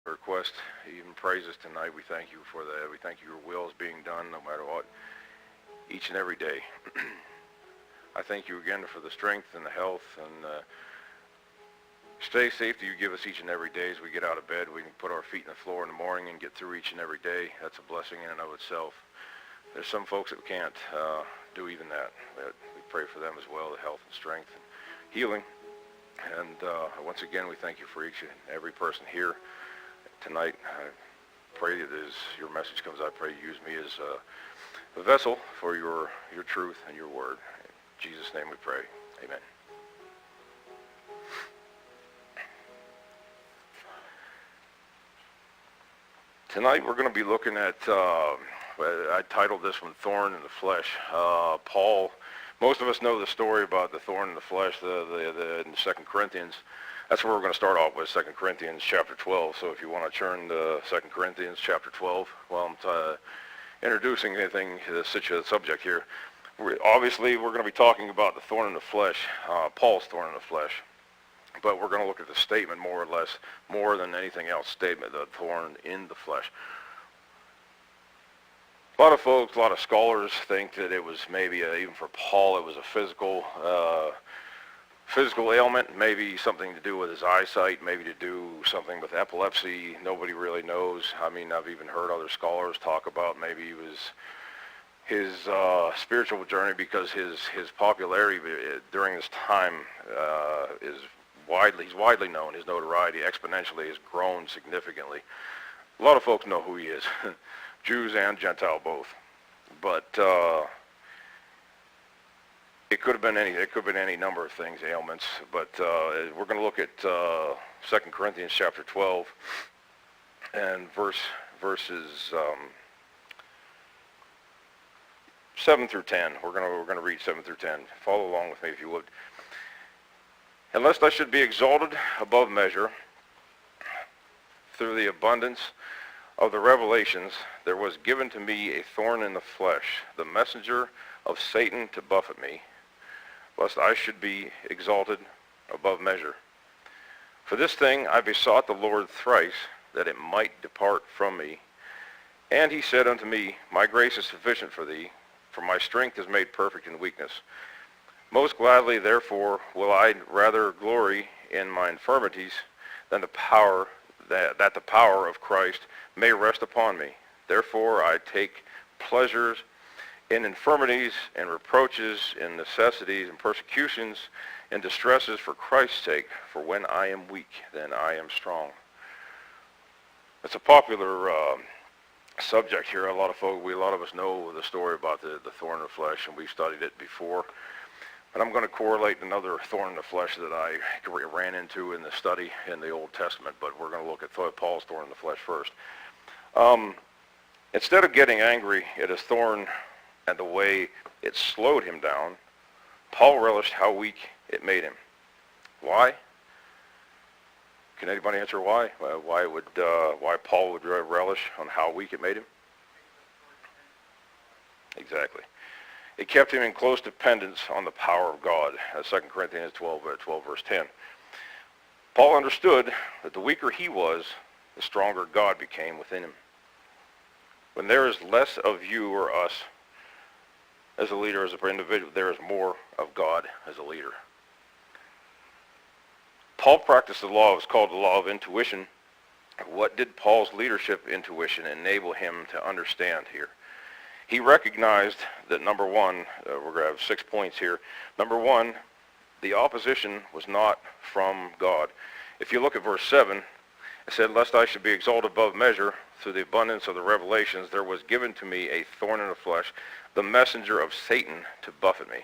request, even praises tonight. We thank you for that. We thank you your will is being done no matter what, each and every day. I thank you again for the strength and the health and stay safety you give us each and every day as we get out of bed. We can put our feet in the floor in the morning and get through each and every day. That's a blessing in and of itself. There's some folks that can't do even that. We pray for them as well, the health and strength and healing. And once again, we thank you for each and every person here tonight. I pray that as your message comes, I pray you use me as a vessel for your truth and your word. In Jesus' name we pray. Amen. Tonight we're going to be looking at, I titled this one, Thorn in the Flesh. Paul, most of us know the story about the thorn in the flesh, in 2 Corinthians. That's where we're going to start off with, 2 Corinthians chapter 12. So if you want to turn to 2 Corinthians chapter 12, while I'm introducing anything to the subject here, obviously we're going to be talking about the thorn in the flesh, Paul's thorn in the flesh. But we're going to look at the statement more or less, more than anything else, statement, the thorn in the flesh. A lot of folks, a lot of scholars think that it was maybe, even for Paul, it was a physical ailment, maybe something to do with his eyesight, maybe to do something with epilepsy. Nobody really knows. I mean, I've even heard other scholars talk about maybe it was his spiritual journey, because his popularity during this time he's widely known. His notoriety exponentially has grown significantly. A lot of folks know who he is, Jews and Gentile both. But it could have been any number of things, ailments. But we're going to look at 2 Corinthians chapter 12 and verses 7 through 10. We're going to read 7 through 10. Follow along with me if you would. And lest I should be exalted above measure through the abundance of the revelations, there was given to me a thorn in the flesh, the messenger of Satan to buffet me, lest I should be exalted above measure. For this thing I besought the Lord thrice, that it might depart from me. And he said unto me, My grace is sufficient for thee, for my strength is made perfect in weakness. Most gladly, therefore, will I rather glory in my infirmities than the power that the power of Christ may rest upon me. Therefore, I take pleasures in infirmities and reproaches, in necessities and persecutions and distresses for Christ's sake. For when I am weak, then I am strong. It's a popular subject here. A lot of us know the story about the thorn in the flesh, and we've studied it before. And I'm going to correlate another thorn in the flesh that I ran into in the study in the Old Testament, but we're going to look at Paul's thorn in the flesh first. Instead of getting angry at his thorn and the way it slowed him down, Paul relished how weak it made him. Why? Can anybody answer why? Why Paul would relish on how weak it made him? Exactly. It kept him in close dependence on the power of God. 2 Corinthians 12 verse 10. Paul understood that the weaker he was, the stronger God became within him. When there is less of you or us as a leader, as an individual, there is more of God as a leader. Paul practiced the law. It was called the law of intuition. What did Paul's leadership intuition enable him to understand here? He recognized that, number one, we're going to have 6 points here. Number one, the opposition was not from God. If you look at verse 7, it said, Lest I should be exalted above measure through the abundance of the revelations, there was given to me a thorn in the flesh, the messenger of Satan to buffet me,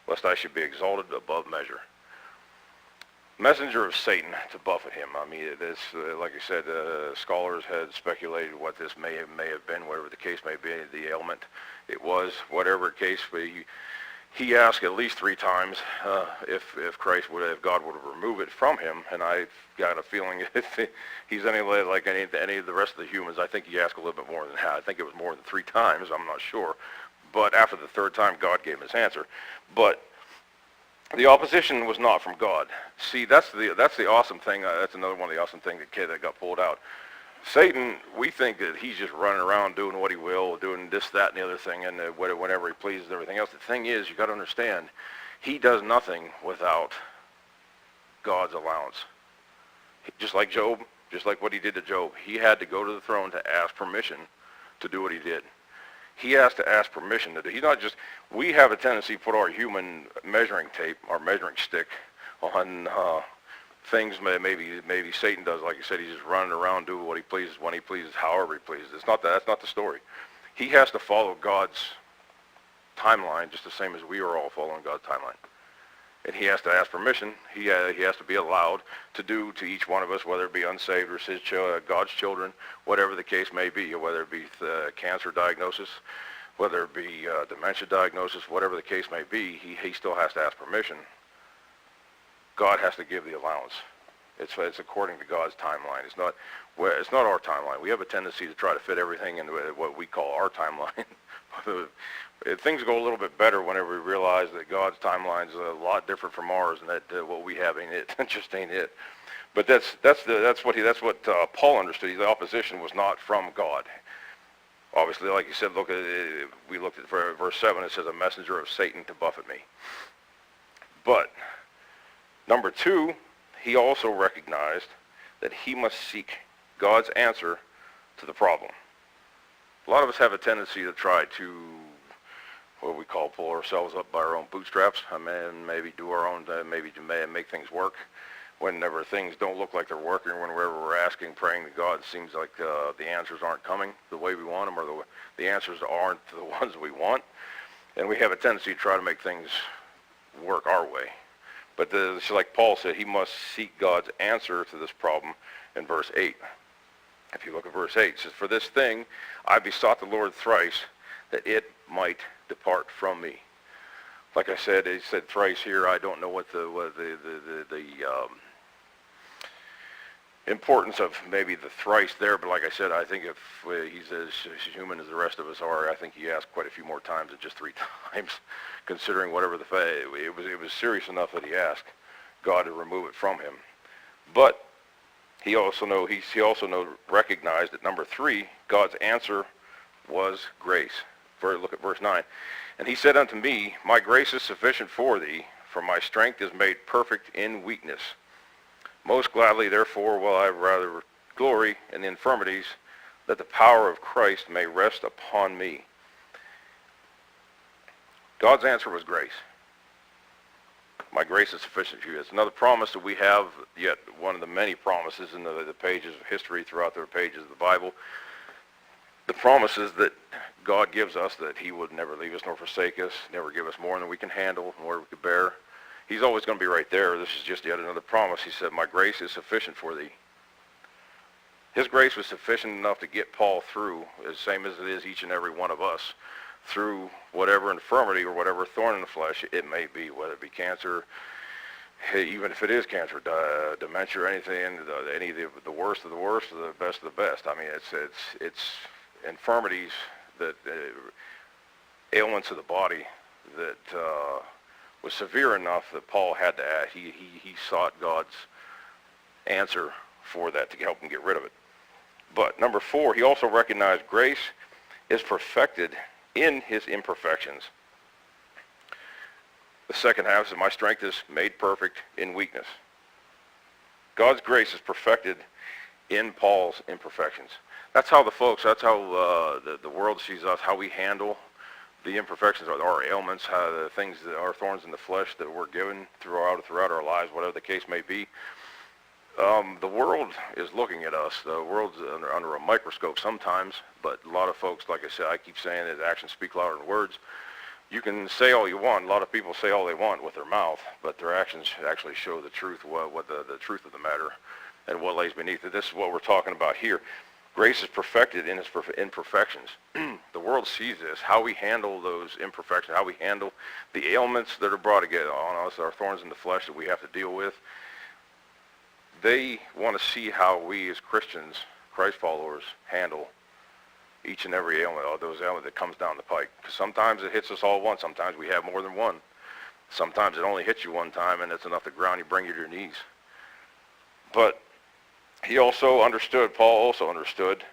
lest I should be exalted above measure. Messenger of Satan to buffet him. I mean, this, like I said, scholars had speculated what this may have been, whatever the case may be, the ailment it was, whatever the case. He asked at least 3 times if God would have removed it from him, and I got a feeling if he's like any of the rest of the humans, I think he asked a little bit more than that. I think it was more than 3 times. I'm not sure, but after the 3rd time, God gave him his answer. But the opposition was not from God. See, that's the awesome thing. That's another one of the awesome things that got pulled out. Satan, we think that he's just running around doing what he will, doing this, that, and the other thing, and whenever he pleases, everything else. The thing is, you got to understand, he does nothing without God's allowance. Just like Job, just like what he did to Job, he had to go to the throne to ask permission to do what he did. He has to ask permission to do. He's not just. We have a tendency to put our human measuring tape, our measuring stick, on things. Maybe Satan does, like you said. He's just running around doing what he pleases, when he pleases, however he pleases. It's not that. That's not the story. He has to follow God's timeline, just the same as we are all following God's timeline. And he has to ask permission. He has to be allowed to do to each one of us, whether it be unsaved or God's children, whatever the case may be, whether it be cancer diagnosis, whether it be dementia diagnosis, whatever the case may be, he still has to ask permission. God has to give the allowance. It's according to God's timeline. It's not our timeline. We have a tendency to try to fit everything into what we call our timeline. Things go a little bit better whenever we realize that God's timeline is a lot different from ours, and that what we have ain't it, just ain't it. But that's what Paul understood. The opposition was not from God. Obviously, like you said, we looked at verse 7. It says, "A messenger of Satan to buffet me." But number 2, he also recognized that he must seek God's answer to the problem. A lot of us have a tendency to try to, what we call, pull ourselves up by our own bootstraps. Maybe do our own, maybe make things work. Whenever things don't look like they're working, whenever we're asking, praying to God, it seems like the answers aren't coming the way we want them, or the answers aren't the ones we want. And we have a tendency to try to make things work our way. But like Paul said, he must seek God's answer to this problem in verse 8. If you look at verse 8, it says, "For this thing I besought the Lord thrice, that it might depart from me." Like I said, he said thrice here. I don't know what the importance of maybe the thrice there, but like I said, I think if he's as human as the rest of us are, I think he asked quite a few more times than just 3 times, considering whatever it was serious enough that he asked God to remove it from him. But he also recognized that number 3, God's answer was grace. Look at verse 9. "And he said unto me, My grace is sufficient for thee, for my strength is made perfect in weakness. Most gladly, therefore, will I rather glory in the infirmities, that the power of Christ may rest upon me." God's answer was grace. My grace is sufficient for you. It's another promise that we have, yet one of the many promises in the pages of history, throughout the pages of the Bible. The promises that God gives us, that he would never leave us nor forsake us, never give us more than we can handle, more we can bear. He's always going to be right there. This is just yet another promise. He said, "My grace is sufficient for thee." His grace was sufficient enough to get Paul through, as same as it is each and every one of us, through whatever infirmity or whatever thorn in the flesh it may be, whether it be cancer, even if it is cancer, dementia, or anything, any of the worst of the worst, or the best of the best. I mean, it's infirmities, that ailments of the body that was severe enough that Paul had to act. He sought God's answer for that to help him get rid of it. But number 4, he also recognized grace is perfected in his imperfections. The second half says, "My strength is made perfect in weakness." God's grace is perfected in Paul's imperfections. That's how the world sees us, how we handle the imperfections, our ailments, how the things that are thorns in the flesh that we're given throughout our lives, whatever the case may be. The world is looking at us. The world's under a microscope sometimes, but a lot of folks, like I said, I keep saying that actions speak louder than words. You can say all you want. A lot of people say all they want with their mouth, but their actions actually show the truth, what the truth of the matter, and what lays beneath it. This is what we're talking about here. Grace is perfected in its imperfections. The world sees this, how we handle those imperfections, how we handle the ailments that are brought on us, our thorns in the flesh that we have to deal with. They want to see how we as Christians, Christ followers, handle each and every ailment, all those ailments that comes down the pike. Because sometimes it hits us all at once. Sometimes we have more than one. Sometimes it only hits you one time, and it's enough to ground you, bring you to your knees. But Paul also understood,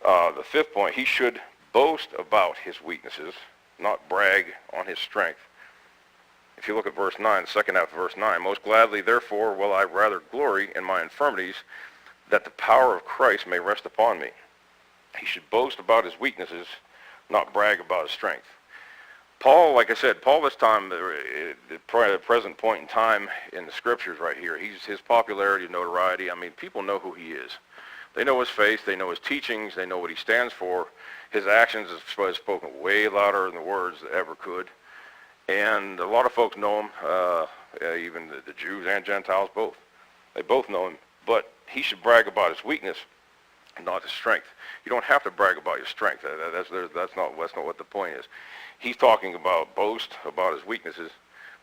the fifth point, he should boast about his weaknesses, not brag on his strength. If you look at verse 9, the second half of verse 9, most gladly, therefore, will I rather glory in my infirmities, that the power of Christ may rest upon me. He should boast about his weaknesses, not brag about his strength. Paul, like I said, Paul this time, the present point in time in the scriptures right here, his popularity, notoriety, I mean, people know who he is. They know his faith, they know his teachings, they know what he stands for. His actions have spoken way louder than the words that ever could. And a lot of folks know him, even the Jews and Gentiles both. They both know him, but he should brag about his weakness, not his strength. You don't have to brag about your strength. That's not what the point is. He's talking about boast about his weaknesses.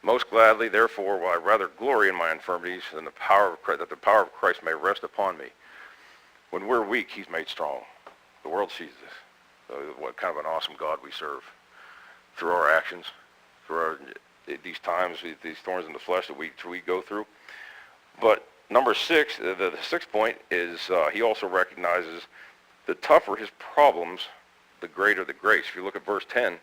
Most gladly, therefore, will I rather glory in my infirmities than that the power of Christ may rest upon me. When we're weak, he's made strong. The world sees this. What kind of an awesome God we serve. Through our actions, through these times, these thorns in the flesh that we go through. But number 6, the sixth point is he also recognizes the tougher his problems, the greater the grace. If you look at verse 10,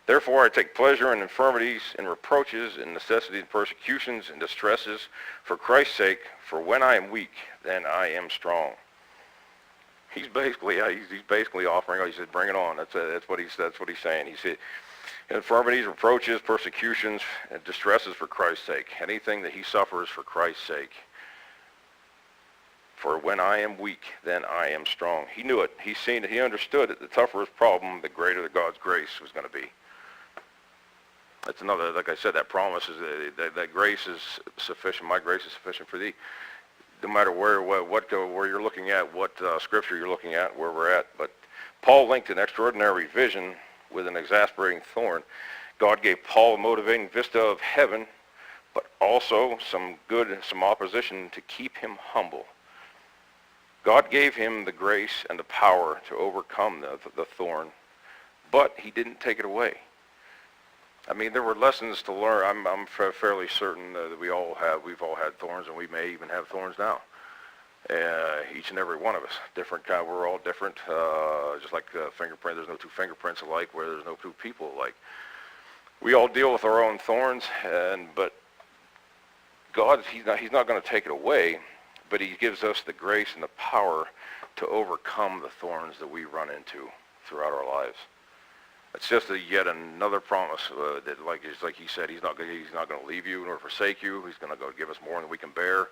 therefore I take pleasure in infirmities, in reproaches, in necessities, persecutions, and distresses, for Christ's sake, for when I am weak, then I am strong. He's basically offering. He said, "Bring it on." That's what he's saying. He said, infirmities, reproaches, persecutions, and distresses for Christ's sake. Anything that he suffers for Christ's sake. For when I am weak, then I am strong. He knew it. He understood it. The tougher his problem, the greater the God's grace was going to be. That's another, like I said, that promise is that grace is sufficient. My grace is sufficient for thee. No matter where you're looking at, what scripture you're looking at, where we're at. But Paul linked an extraordinary vision with an exasperating thorn. God gave Paul a motivating vista of heaven, but also some opposition to keep him humble. God gave him the grace and the power to overcome the thorn, but he didn't take it away. I mean, there were lessons to learn. I'm fairly certain that we've all had thorns, and we may even have thorns now. Each and every one of us, different kind. We're all different. Just like fingerprint, there's no two fingerprints alike. Where there's no two people alike. We all deal with our own thorns, but God, He's not going to take it away, but He gives us the grace and the power to overcome the thorns that we run into throughout our lives. It's just yet another promise that, like He said, He's not going to leave you nor forsake you. He's going to go give us more than we can bear.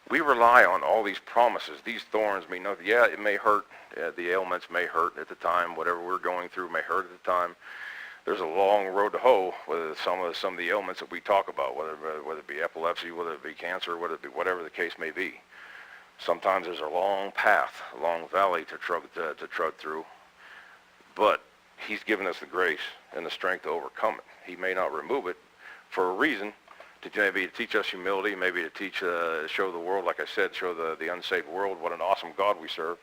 We rely on all these promises. These thorns mean nothing. Yeah, it may hurt. The ailments may hurt at the time. Whatever we're going through may hurt at the time. There's a long road to hoe with some of the ailments that we talk about, whether it be epilepsy, whether it be cancer, whether it be whatever the case may be. Sometimes there's a long path, a long valley to trudge through. But He's given us the grace and the strength to overcome it. He may not remove it for a reason, maybe to teach us humility, maybe to show the world, like I said, show the unsaved world what an awesome God we serve.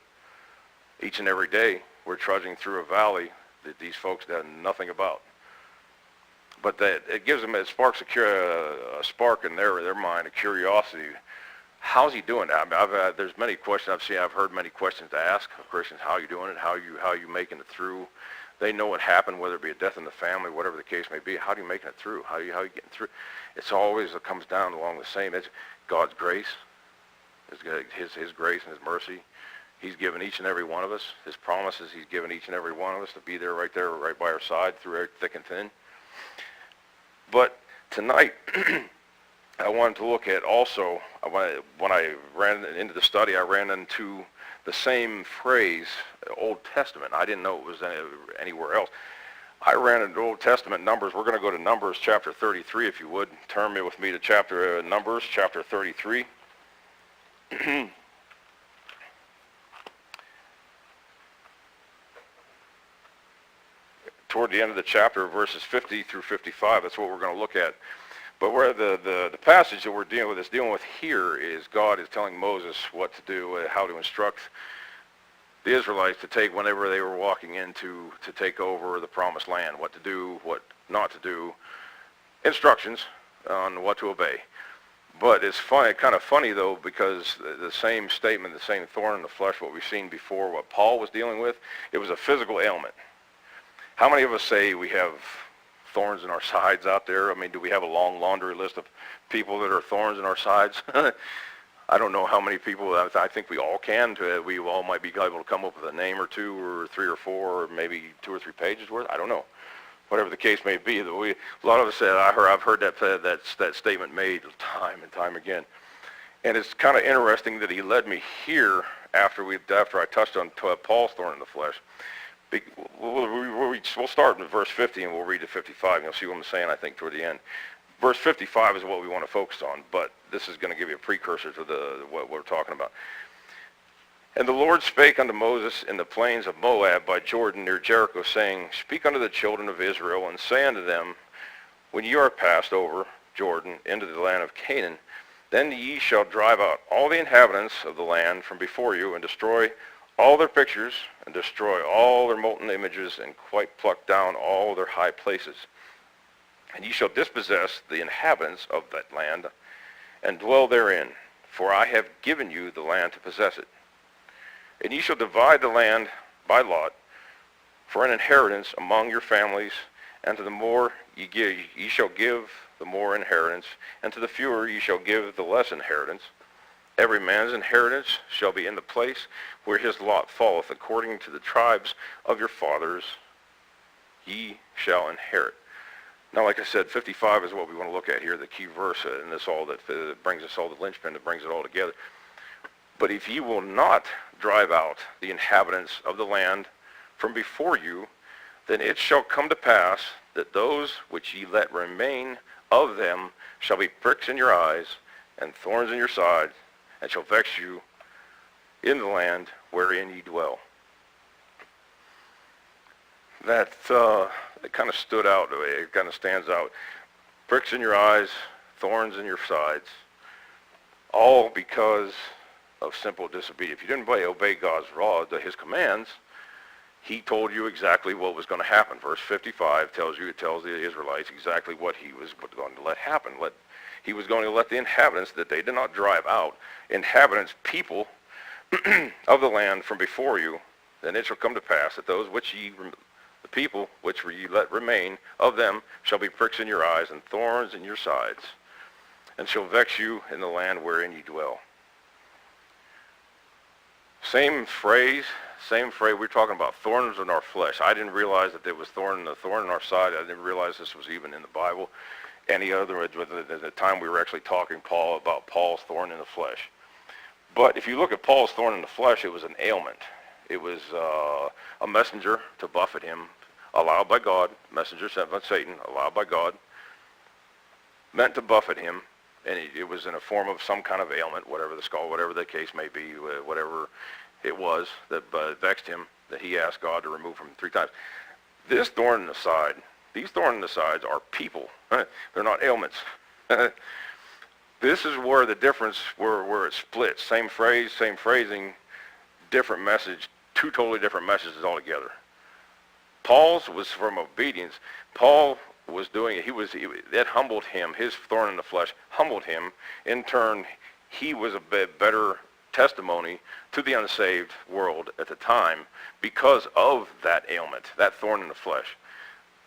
Each and every day, we're trudging through a valley that these folks know nothing about. But it gives them, it sparks a spark in their mind, a curiosity. How's he doing that? There's many questions I've heard many questions to ask of Christians. How are you doing it? How are you making it through? They know what happened, whether it be a death in the family, whatever the case may be. How are you making it through? How are you getting through? It comes down along the same. It's God's grace, His grace and His mercy. He's given each and every one of us. His promises, He's given each and every one of us to be there, right by our side, through thick and thin. But tonight, I wanted to look at also, when I ran into the study, I ran into the same phrase, Old Testament. I didn't know it was anywhere else. I ran into Old Testament Numbers. We're going to go to Numbers chapter 33, if you would. Turn with me to Numbers chapter 33. Toward the end of the chapter, verses 50 through 55, that's what we're going to look at. But where the passage that we're dealing with here is God is telling Moses what to do, how to instruct the Israelites to take whenever they were walking in to take over the promised land, what to do, what not to do, instructions on what to obey. But it's funny, kind of funny though, because the same statement, the same thorn in the flesh, what we've seen before, what Paul was dealing with, it was a physical ailment. How many of us say we have thorns in our sides out there? I mean, do we have a long laundry list of people that are thorns in our sides? I don't know how many people. I think we all can. We all might be able to come up with a name or two or three or four or maybe 2 or 3 pages worth. I don't know. Whatever the case may be, a lot of us said, I've heard that statement made time and time again. And it's kind of interesting that he led me here after I touched on Paul's thorn in the flesh. We'll start in verse 50 and we'll read to 55. And you'll see what I'm saying, I think, toward the end. Verse 55 is what we want to focus on, but this is going to give you a precursor to what we're talking about. And the Lord spake unto Moses in the plains of Moab by Jordan near Jericho, saying, Speak unto the children of Israel, and say unto them, When ye are passed over Jordan into the land of Canaan, then ye shall drive out all the inhabitants of the land from before you, and destroy all their pictures, and destroy all their molten images, and quite pluck down all their high places. And ye shall dispossess the inhabitants of that land, and dwell therein, for I have given you the land to possess it. And ye shall divide the land by lot for an inheritance among your families, and to the more ye give, ye shall give the more inheritance, and to the fewer ye shall give the less inheritance. Every man's inheritance shall be in the place where his lot falleth, according to the tribes of your fathers ye shall inherit. Now, like I said, 55 is what we want to look at here, the key verse, and this all that brings us all, the linchpin that brings it all together. But if ye will not drive out the inhabitants of the land from before you, then it shall come to pass that those which ye let remain of them shall be pricks in your eyes and thorns in your side, and shall vex you in the land wherein ye dwell. That it kind of stood out. It kind of stands out. Pricks in your eyes, thorns in your sides, all because of simple disobedience. If you didn't obey God's law, his commands, he told you exactly what was going to happen. Verse 55 tells the Israelites exactly what he was going to let happen. He was going to let the inhabitants, that they did not drive out, inhabitants, people of the land from before you, then it shall come to pass that those which the people which ye let remain of them shall be pricks in your eyes and thorns in your sides, and shall vex you in the land wherein ye dwell. Same phrase. We're talking about thorns in our flesh. I didn't realize that there was thorn in our side. I didn't realize this was even in the Bible. Any other, at the time we were actually talking about Paul's thorn in the flesh. But if you look at Paul's thorn in the flesh, it was an ailment. It was a messenger to buffet him, allowed by God, messenger sent by Satan, allowed by God, meant to buffet him, and it was in a form of some kind of ailment, whatever the case may be, whatever it was that vexed him, that he asked God to remove from him 3 times. This thorn in the side, these thorns in the sides are people. They're not ailments. This is where the difference, where it splits. Same phrase, same phrasing, different message, 2 totally different messages altogether. Paul's was from obedience. Paul was doing it. That humbled him. His thorn in the flesh humbled him. In turn, he was a better testimony to the unsaved world at the time because of that ailment, that thorn in the flesh.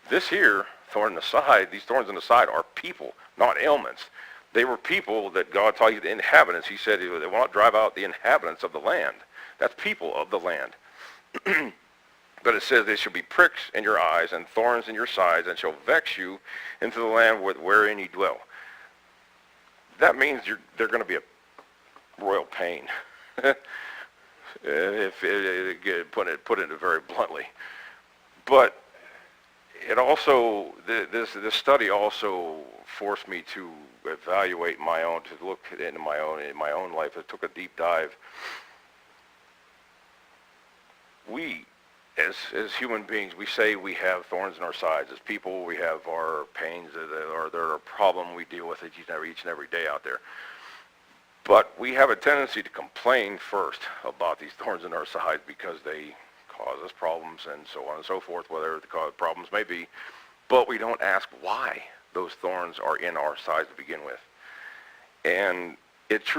This here, thorn in the side, these thorns in the side are people, not ailments. They were people that God taught you, the inhabitants. He said they will not drive out the inhabitants of the land. That's people of the land. But it says they shall be pricks in your eyes and thorns in your sides, and shall vex you into the land wherein ye dwell. That means they're going to be a royal pain. Put it very bluntly. But it also, this study also forced me to evaluate to look into my own life. It took a deep dive. We, as human beings, we say we have thorns in our sides. As people, we have our pains, or they're a problem we deal with each and every day out there. But we have a tendency to complain first about these thorns in our sides because they cause us problems and so on and so forth, whatever the problems may be. But we don't ask why those thorns are in our sides to begin with. And it's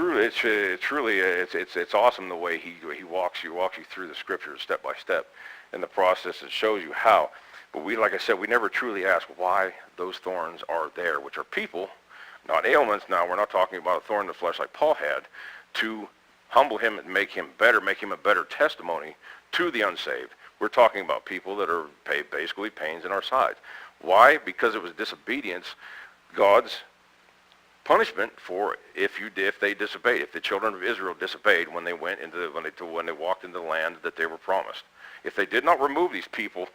awesome the way he walks you through the scriptures step by step, and the process that shows you how. But like I said, we never truly ask why those thorns are there, which are people, not ailments. Now, we're not talking about a thorn in the flesh like Paul had, to humble him and make him better, make him a better testimony to the unsaved. We're talking about people that are basically pains in our sides. Why? Because it was disobedience, God's punishment for if they disobeyed, if the children of Israel disobeyed when they walked into the land that they were promised. If they did not remove these people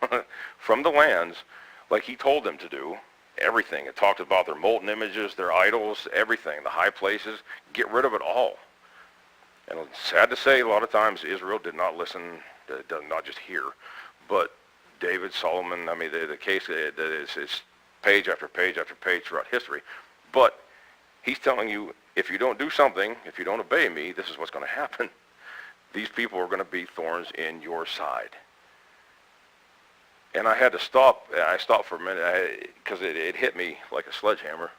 from the lands like he told them to do, everything. It talked about their molten images, their idols, everything, the high places, get rid of it all. And it's sad to say, a lot of times Israel did not listen, not just here, but David, Solomon, I mean, the case is page after page after page throughout history. But he's telling you, if you don't do something, if you don't obey me, this is what's going to happen. These people are going to be thorns in your side. And I had to stop. I stopped for a minute because it hit me like a sledgehammer.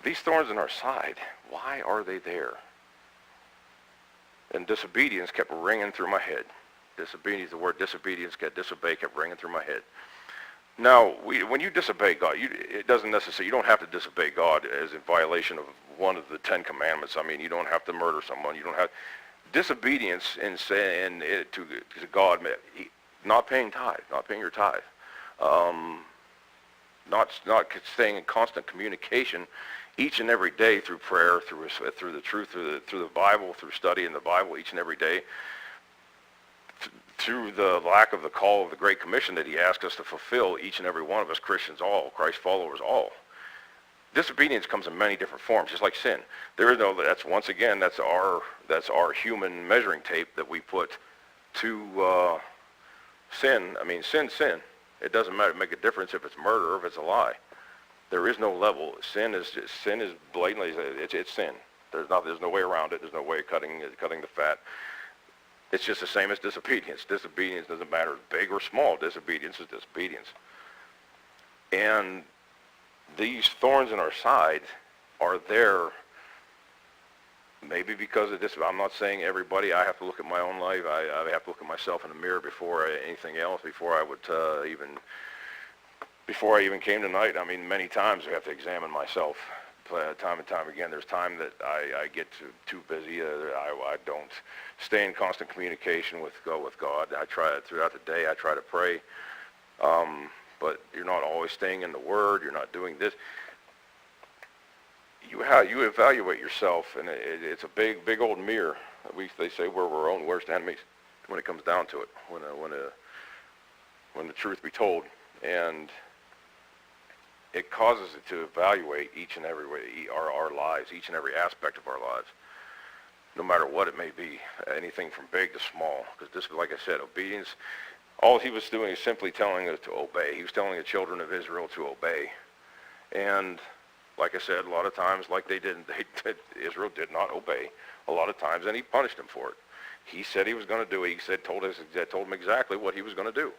These thorns in our side, why are they there? And disobedience kept ringing through my head. Disobedience, the word disobedience, disobey kept ringing through my head. Now, when you disobey God, it doesn't necessarily, you don't have to disobey God as in violation of one of the 10 commandments. I mean, you don't have to murder someone. You don't have disobedience in saying to God, not paying tithe, not paying your tithe, not staying in constant communication each and every day through prayer, through the truth, through the Bible, through studying the Bible each and every day, through the lack of the call of the Great Commission that he asked us to fulfill, each and every one of us, Christians all, Christ followers all. Disobedience comes in many different forms, just like sin. There is no, that's our human measuring tape that we put to sin. I mean, sin. It doesn't matter, make a difference if it's murder or if it's a lie. There is no level. Sin is blatantly, it's sin. There's no way around it. There's no way of cutting the fat. It's just the same as disobedience. Disobedience doesn't matter big or small. Disobedience is disobedience. And these thorns in our side are there maybe because of this. I'm not saying everybody. I have to look at my own life. I have to look at myself in the mirror before anything else, before I even came tonight. I mean, many times I have to examine myself. Time and time again, there's time that I get too busy. I don't stay in constant communication with God. I try throughout the day. I try to pray, but you're not always staying in the Word. You're not doing this. You evaluate yourself, and it's a big old mirror. They say we're our own worst enemies when it comes down to it. When the truth be told, and it causes it to evaluate each and every way, our lives, each and every aspect of our lives, no matter what it may be, anything from big to small. Because this, like I said, obedience, all he was doing is simply telling us to obey. He was telling the children of Israel to obey. And like I said, a lot of times, like Israel did not obey a lot of times, and he punished them for it. He said he was going to do it. He told them exactly what he was going to do.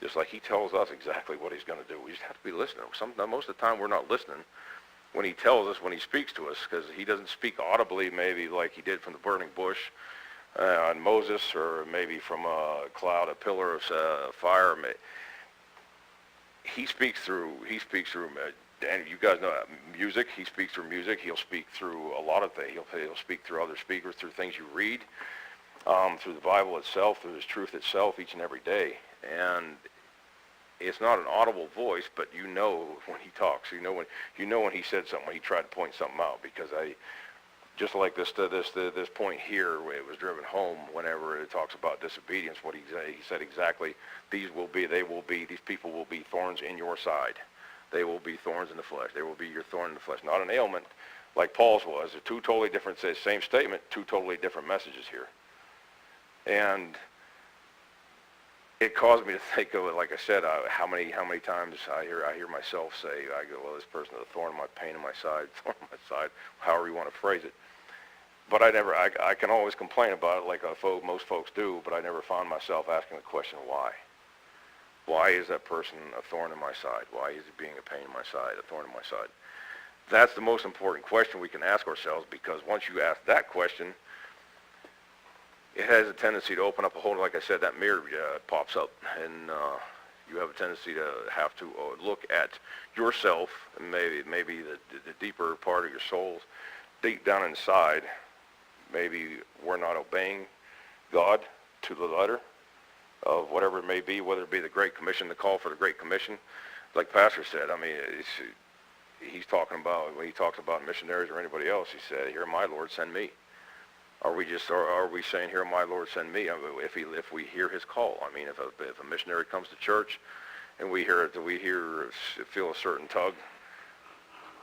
Just like he tells us exactly what he's going to do. We just have to be listening. Most of the time we're not listening when he tells us, when he speaks to us, because he doesn't speak audibly maybe like he did from the burning bush on Moses, or maybe from a cloud, a pillar of fire. He speaks through, and you guys know music. He speaks through music. He'll speak through a lot of things. He'll speak through other speakers, through things you read, through the Bible itself, through his truth itself each and every day. And it's not an audible voice, but you know when he talks. You know when he said something, when he tried to point something out. Because just like this point here, where it was driven home whenever it talks about disobedience. What he said exactly: these people will be thorns in your side. They will be thorns in the flesh. They will be your thorn in the flesh, not an ailment like Paul's was. They're two totally different. Same statement, two totally different messages here. And it caused me to think of it, like I said, how many times I hear myself say, I go, well, this person is a thorn in my pain in my side, thorn in my side, however you want to phrase it. But I can always complain about it like most folks do, but I never found myself asking the question, why? Why is that person a thorn in my side? Why is he being a pain in my side, a thorn in my side? That's the most important question we can ask ourselves, because once you ask that question, it has a tendency to open up a whole, like I said, that mirror pops up, and you have a tendency to have to look at yourself, and maybe the deeper part of your soul, deep down inside. Maybe we're not obeying God to the letter of whatever it may be, whether it be the Great Commission, the call for the Great Commission. Like Pastor said, I mean, he's talking about, when he talks about missionaries or anybody else, he said, "Here, my Lord, send me." Are we saying, "Here, my Lord, send me"? I mean, if we hear his call, I mean, if a missionary comes to church and we feel a certain tug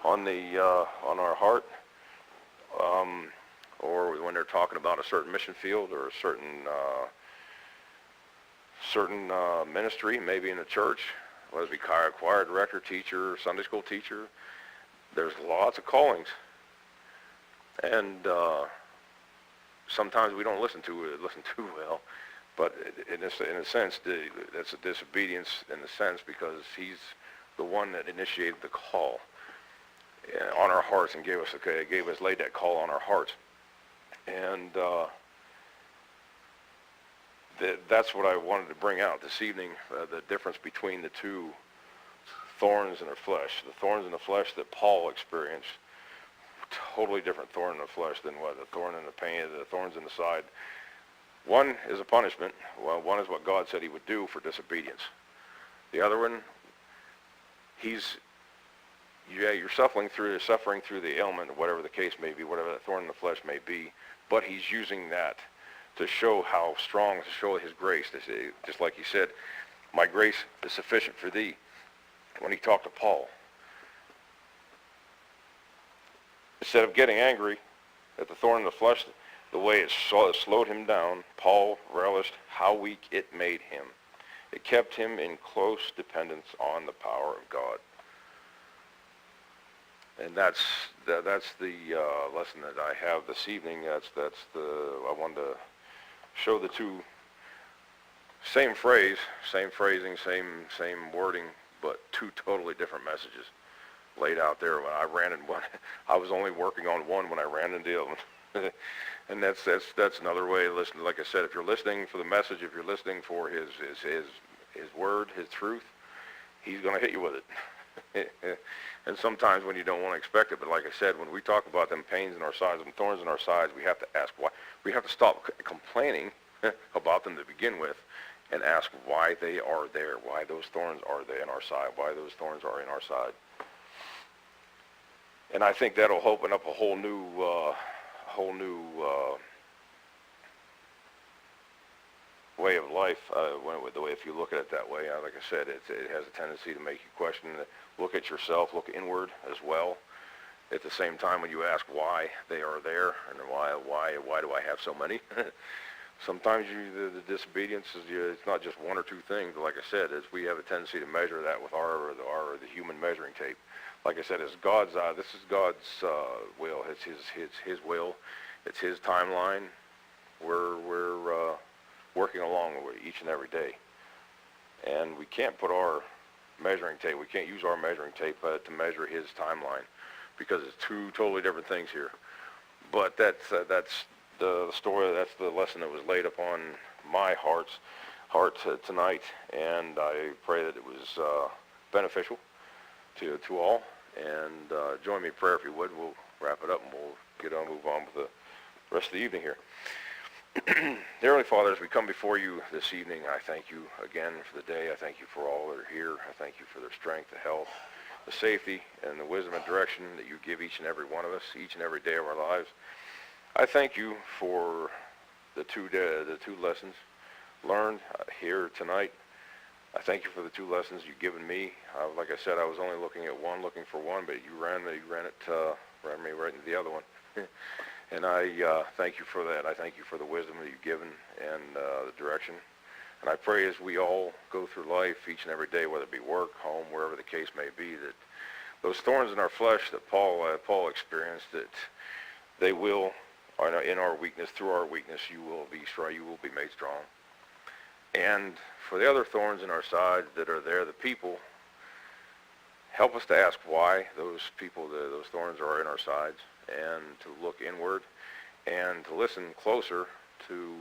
on our heart, or when they're talking about a certain mission field or a certain ministry, maybe in the church, whether it be choir director, teacher, Sunday school teacher, there's lots of callings, and sometimes we don't listen too well. But in a sense, that's a disobedience in a sense, because he's the one that initiated the call on our hearts and laid that call on our hearts. And that's what I wanted to bring out this evening, the difference between the two thorns in the flesh. The thorns in the flesh that Paul experienced, totally different thorn in the flesh than what the thorn in the pain, the thorns in the side. One is a punishment. Well, one is what God said he would do for disobedience. The other one, you're suffering through the ailment, or whatever the case may be, whatever that thorn in the flesh may be, but he's using that to show how strong, to show his grace. Just like he said, "My grace is sufficient for thee," when he talked to Paul. Instead of getting angry at the thorn in the flesh, the way it slowed him down, Paul relished how weak it made him. It kept him in close dependence on the power of God. And that's the lesson that I have this evening. I wanted to show the two, same phrase, same phrasing, same wording, but two totally different messages laid out there. When I ran in one, I was only working on one when I ran into the other one. And that's another way to listen. Like I said, if you're listening for the message, if you're listening for his word, his truth, he's going to hit you with it. And sometimes when you don't want to expect it, but like I said, when we talk about them pains in our sides and thorns in our sides, we have to ask why. We have to stop complaining about them to begin with, and ask why they are there, why those thorns are there in our side, why those thorns are in our side. And I think that'll open up a whole new way of life. If you look at it that way, like I said, it has a tendency to make you question, look at yourself, look inward as well. At the same time, when you ask why they are there, and why do I have so many? Sometimes the disobedience it's not just one or two things. Like I said, we have a tendency to measure that with the human measuring tape. Like I said, it's God's. This is God's will. It's His will. It's His timeline. We're working along with each and every day, and we can't put our measuring tape. We can't use our measuring tape to measure His timeline, because it's two totally different things here. But that's the story. That's the lesson that was laid upon my heart tonight, and I pray that it was beneficial to all. And join me in prayer if you would. We'll wrap it up and we'll move on with the rest of the evening here. Dear Heavenly Father, as we come before you this evening, I thank you again for the day. I thank you for all that are here. I thank you for their strength, the health, the safety, and the wisdom and direction that you give each and every one of us, each and every day of our lives. I thank you for the two lessons learned here tonight. I thank you for the two lessons you've given me. Like I said, I was only looking for one, but you ran me right into the other one. And I thank you for that. I thank you for the wisdom that you've given and the direction. And I pray as we all go through life each and every day, whether it be work, home, wherever the case may be, that those thorns in our flesh that Paul experienced, that they will, in our weakness, through our weakness, you will be strong. You will be made strong. And for the other thorns in our side that are there, the people, help us to ask why those people, those thorns are in our sides, and to look inward and to listen closer to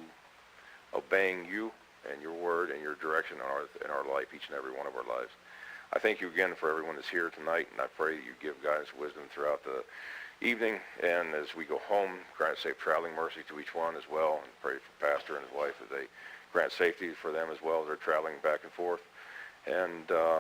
obeying you and your word and your direction in our life, each and every one of our lives. I thank you again for everyone that's here tonight, and I pray that you give guidance and wisdom throughout the evening, and as we go home, grant safe traveling mercy to each one as well, and pray for Pastor and his wife that they grant safety for them as well as they're traveling back and forth. And